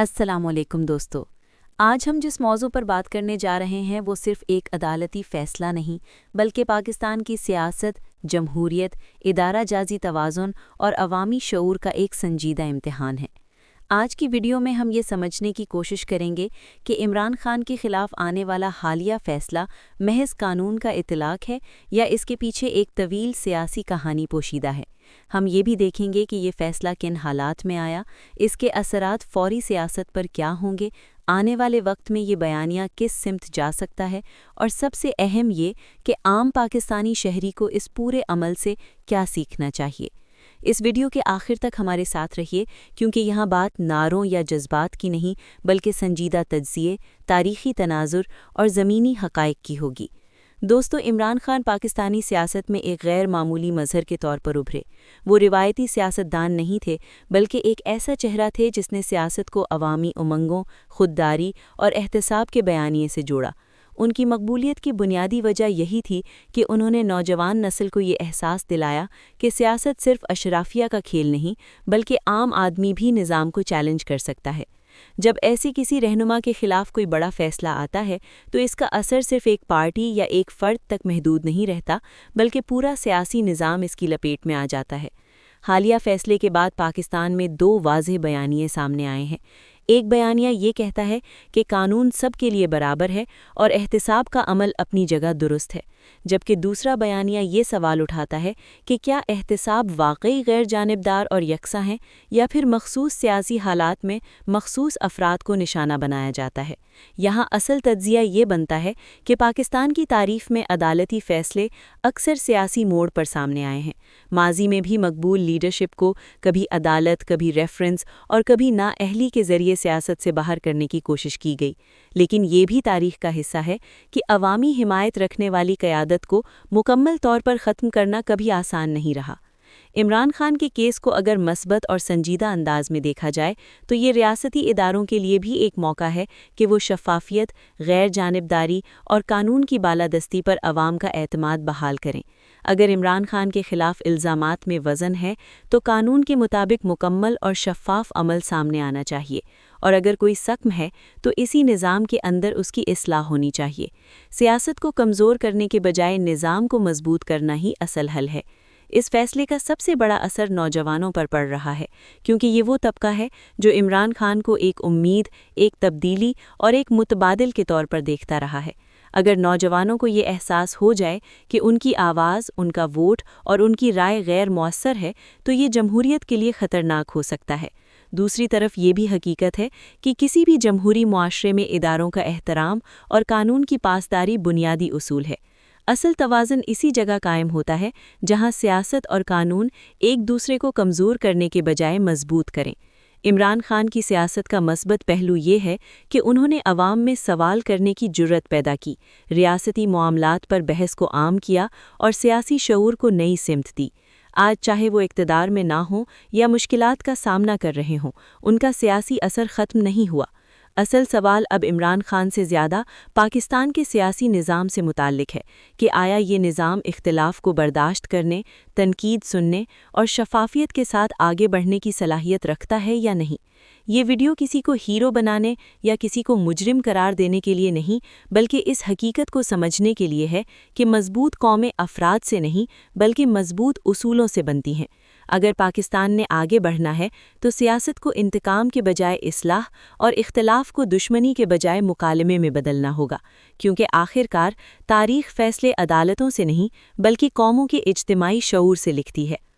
السلام علیکم دوستو، آج ہم جس موضوع پر بات کرنے جا رہے ہیں وہ صرف ایک عدالتی فیصلہ نہیں بلکہ پاکستان کی سیاست، جمہوریت، ادارہ جازی توازن اور عوامی شعور کا ایک سنجیدہ امتحان ہے۔ آج کی ویڈیو میں ہم یہ سمجھنے کی کوشش کریں گے کہ عمران خان کے خلاف آنے والا حالیہ فیصلہ محض قانون کا اطلاق ہے یا اس کے پیچھے ایک طویل سیاسی کہانی پوشیدہ ہے۔ ہم یہ بھی دیکھیں گے کہ یہ فیصلہ کن حالات میں آیا، اس کے اثرات فوری سیاست پر کیا ہوں گے، آنے والے وقت میں یہ بیانیہ کس سمت جا سکتا ہے، اور سب سے اہم یہ کہ عام پاکستانی شہری کو اس پورے عمل سے کیا سیکھنا چاہیے۔ اس ویڈیو کے آخر تک ہمارے ساتھ رہیے کیونکہ یہاں بات نعروں یا جذبات کی نہیں بلکہ سنجیدہ تجزیے، تاریخی تناظر اور زمینی حقائق کی ہوگی۔ دوستو، عمران خان پاکستانی سیاست میں ایک غیر معمولی مظہر کے طور پر ابھرے۔ وہ روایتی سیاستدان نہیں تھے بلکہ ایک ایسا چہرہ تھے جس نے سیاست کو عوامی امنگوں، خودداری اور احتساب کے بیانیے سے جوڑا۔ ان کی مقبولیت کی بنیادی وجہ یہی تھی کہ انہوں نے نوجوان نسل کو یہ احساس دلایا کہ سیاست صرف اشرافیہ کا کھیل نہیں بلکہ عام آدمی بھی نظام کو چیلنج کر سکتا ہے۔ جب ایسی کسی رہنما کے خلاف کوئی بڑا فیصلہ آتا ہے تو اس کا اثر صرف ایک پارٹی یا ایک فرد تک محدود نہیں رہتا بلکہ پورا سیاسی نظام اس کی لپیٹ میں آ جاتا ہے۔ حالیہ فیصلے کے بعد پاکستان میں دو واضح بیانیے سامنے آئے ہیں۔ ایک بیانیہ یہ کہتا ہے کہ قانون سب کے لیے برابر ہے اور احتساب کا عمل اپنی جگہ درست ہے، جبکہ دوسرا بیانیہ یہ سوال اٹھاتا ہے کہ کیا احتساب واقعی غیر جانبدار اور یکساں ہے یا پھر مخصوص سیاسی حالات میں مخصوص افراد کو نشانہ بنایا جاتا ہے۔ یہاں اصل تجزیہ یہ بنتا ہے کہ پاکستان کی تاریخ میں عدالتی فیصلے اکثر سیاسی موڑ پر سامنے آئے ہیں۔ ماضی میں بھی مقبول لیڈرشپ کو کبھی عدالت، کبھی ریفرنس اور کبھی نااہلی کے ذریعے سیاست سے باہر کرنے کی کوشش کی گئی، لیکن یہ بھی تاریخ کا حصہ ہے کہ عوامی حمایت رکھنے والی قیادت کو مکمل طور پر ختم کرنا کبھی آسان نہیں رہا۔ عمران خان کے کیس کو اگر مثبت اور سنجیدہ انداز میں دیکھا جائے تو یہ ریاستی اداروں کے لیے بھی ایک موقع ہے کہ وہ شفافیت، غیر جانبداری اور قانون کی بالادستی پر عوام کا اعتماد بحال کریں۔ اگر عمران خان کے خلاف الزامات میں وزن ہے تو قانون کے مطابق مکمل اور شفاف عمل سامنے آنا چاہیے، اور اگر کوئی سقم ہے تو اسی نظام کے اندر اس کی اصلاح ہونی چاہیے۔ سیاست کو کمزور کرنے کے بجائے نظام کو مضبوط کرنا ہی اصل حل ہے۔ اس فیصلے کا سب سے بڑا اثر نوجوانوں پر پڑ رہا ہے، کیونکہ یہ وہ طبقہ ہے جو عمران خان کو ایک امید، ایک تبدیلی اور ایک متبادل کے طور پر دیکھتا رہا ہے۔ اگر نوجوانوں کو یہ احساس ہو جائے کہ ان کی آواز، ان کا ووٹ اور ان کی رائے غیر مؤثر ہے تو یہ جمہوریت کے لیے خطرناک ہو سکتا ہے۔ دوسری طرف یہ بھی حقیقت ہے کہ کسی بھی جمہوری معاشرے میں اداروں کا احترام اور قانون کی پاسداری بنیادی اصول ہے۔ اصل توازن اسی جگہ قائم ہوتا ہے جہاں سیاست اور قانون ایک دوسرے کو کمزور کرنے کے بجائے مضبوط کریں۔ عمران خان کی سیاست کا مثبت پہلو یہ ہے کہ انہوں نے عوام میں سوال کرنے کی جرأت پیدا کی، ریاستی معاملات پر بحث کو عام کیا اور سیاسی شعور کو نئی سمت دی۔ آج چاہے وہ اقتدار میں نہ ہوں یا مشکلات کا سامنا کر رہے ہوں، ان کا سیاسی اثر ختم نہیں ہوا۔ اصل سوال اب عمران خان سے زیادہ پاکستان کے سیاسی نظام سے متعلق ہے کہ آیا یہ نظام اختلاف کو برداشت کرنے، تنقید سننے اور شفافیت کے ساتھ آگے بڑھنے کی صلاحیت رکھتا ہے یا نہیں۔ یہ ویڈیو کسی کو ہیرو بنانے یا کسی کو مجرم قرار دینے کے لیے نہیں بلکہ اس حقیقت کو سمجھنے کے لیے ہے کہ مضبوط قومیں افراد سے نہیں بلکہ مضبوط اصولوں سے بنتی ہیں۔ اگر پاکستان نے آگے بڑھنا ہے تو سیاست کو انتقام کے بجائے اصلاح اور اختلاف کو دشمنی کے بجائے مکالمے میں بدلنا ہوگا، کیونکہ آخر کار تاریخ فیصلے عدالتوں سے نہیں بلکہ قوموں کے اجتماعی شعور سے لکھتی ہے۔